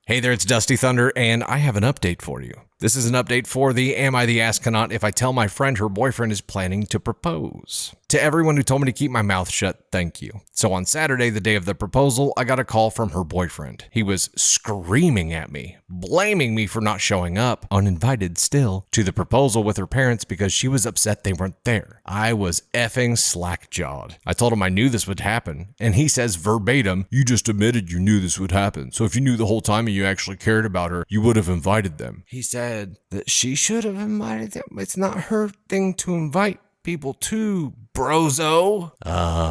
Hey there, it's Dusty Thunder, and I have an update for you. This is an update for the Am I the Astronaut if I tell my friend her boyfriend is planning to propose. To everyone who told me to keep my mouth shut, thank you. So on Saturday, the day of the proposal, I got a call from her boyfriend. He was screaming at me, blaming me for not showing up, uninvited still, to the proposal with her parents because she was upset they weren't there. I was effing slack-jawed. I told him I knew this would happen, and he says verbatim, "You just admitted you knew this would happen, so if you knew the whole time and you actually cared about her, you would have invited them." He said that she should have invited them. It's not her thing to invite people to, brozo.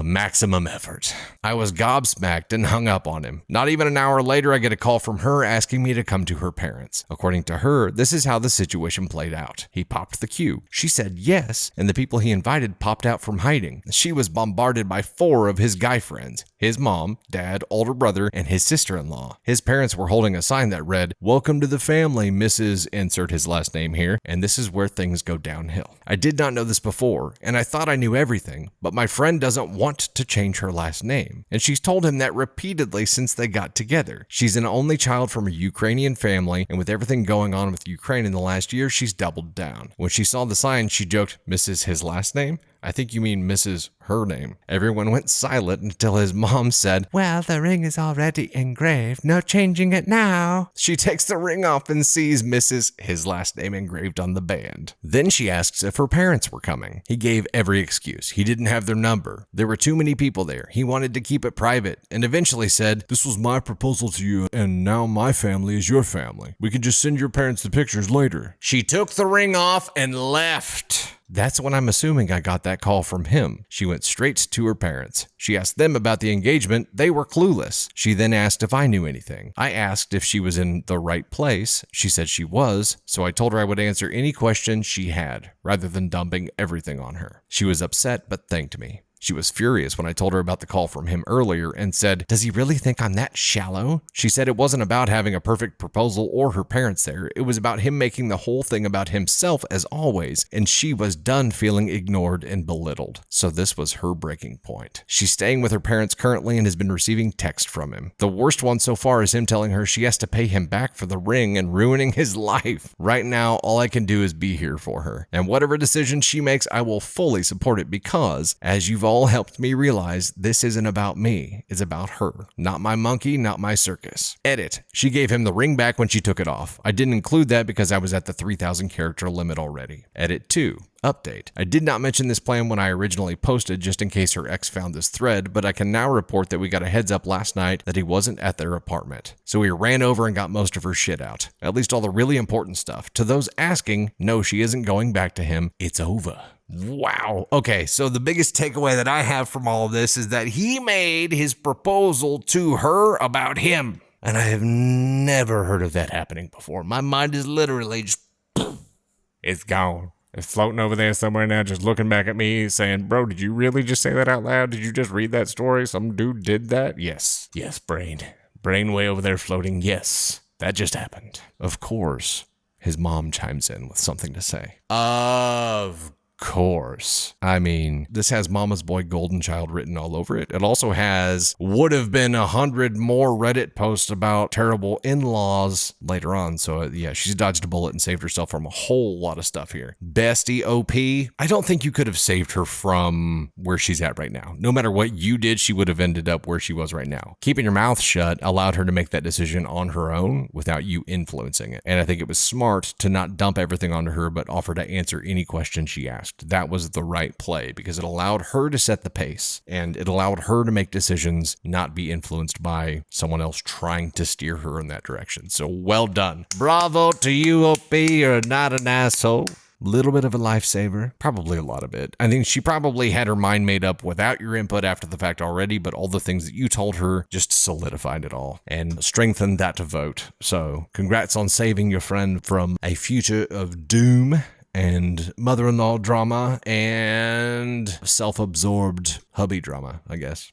Maximum effort. I was gobsmacked and hung up on him. Not even an hour later, I get a call from her asking me to come to her parents. According to her, this is how the situation played out. He popped the queue. She said yes, and the people he invited popped out from hiding. She was bombarded by 4 of his guy friends. His mom, dad, older brother, and his sister-in-law. His parents were holding a sign that read, "Welcome to the family, Mrs. Insert his last name here," and this is where things go downhill. I did not know this before, and I thought I knew everything, but my friend doesn't want to change her last name, and she's told him that repeatedly since they got together. She's an only child from a Ukrainian family, and with everything going on with Ukraine in the last year, she's doubled down. When she saw the sign, she joked, "Mrs. his last name? I think you mean Mrs. her name." Everyone went silent until his mom said, "Well, the ring is already engraved. No changing it now." She takes the ring off and sees Mrs. his last name engraved on the band. Then she asks if her parents were coming. He gave every excuse. He didn't have their number. There were too many people there. He wanted to keep it private and eventually said, "This was my proposal to you and now my family is your family. We can just send your parents the pictures later." She took the ring off and left. That's when I'm assuming I got that call from him. She went straight to her parents. She asked them about the engagement. They were clueless. She then asked if I knew anything. I asked if she was in the right place. She said she was, so I told her I would answer any question she had, rather than dumping everything on her. She was upset, but thanked me. She was furious when I told her about the call from him earlier and said, "Does he really think I'm that shallow?" She said it wasn't about having a perfect proposal or her parents there. It was about him making the whole thing about himself as always, and she was done feeling ignored and belittled. So this was her breaking point. She's staying with her parents currently and has been receiving text from him. The worst one so far is him telling her she has to pay him back for the ring and ruining his life. Right now, all I can do is be here for her. And whatever decision she makes, I will fully support it because, as you've all helped me realize, this isn't about me. It's about her. Not my monkey, not my circus. Edit. She gave him the ring back when she took it off. I didn't include that because I was at the 3,000 character limit already. Edit 2. Update. I did not mention this plan when I originally posted just in case her ex found this thread, but I can now report that we got a heads up last night that he wasn't at their apartment. So we ran over and got most of her shit out. At least all the really important stuff. To those asking, no, she isn't going back to him. It's over. Wow. Okay, so the biggest takeaway that I have from all of this is that he made his proposal to her about him. And I have never heard of that happening before. My mind is literally just, it's gone. It's floating over there somewhere now, just looking back at me saying, "Bro, did you really just say that out loud? Did you just read that story? Some dude did that?" Yes. Yes, brain. Brain way over there floating. Yes, that just happened. Of course, his mom chimes in with something to say. Of course. I mean, this has Mama's Boy Golden Child written all over it. It also has would have been 100 more Reddit posts about terrible in-laws later on. So yeah, she's dodged a bullet and saved herself from a whole lot of stuff here. Bestie OP, I don't think you could have saved her from where she's at right now. No matter what you did, she would have ended up where she was right now. Keeping your mouth shut allowed her to make that decision on her own without you influencing it. And I think it was smart to not dump everything onto her, but offer to answer any question she asked. That was the right play because it allowed her to set the pace and it allowed her to make decisions, not be influenced by someone else trying to steer her in that direction. So well done. Bravo to you, OP. You're not an asshole. Little bit of a lifesaver, probably a lot of it. I think she probably had her mind made up without your input after the fact already, but all the things that you told her just solidified it all and strengthened that vote. So congrats on saving your friend from a future of doom and mother-in-law drama and self-absorbed hubby drama, I guess.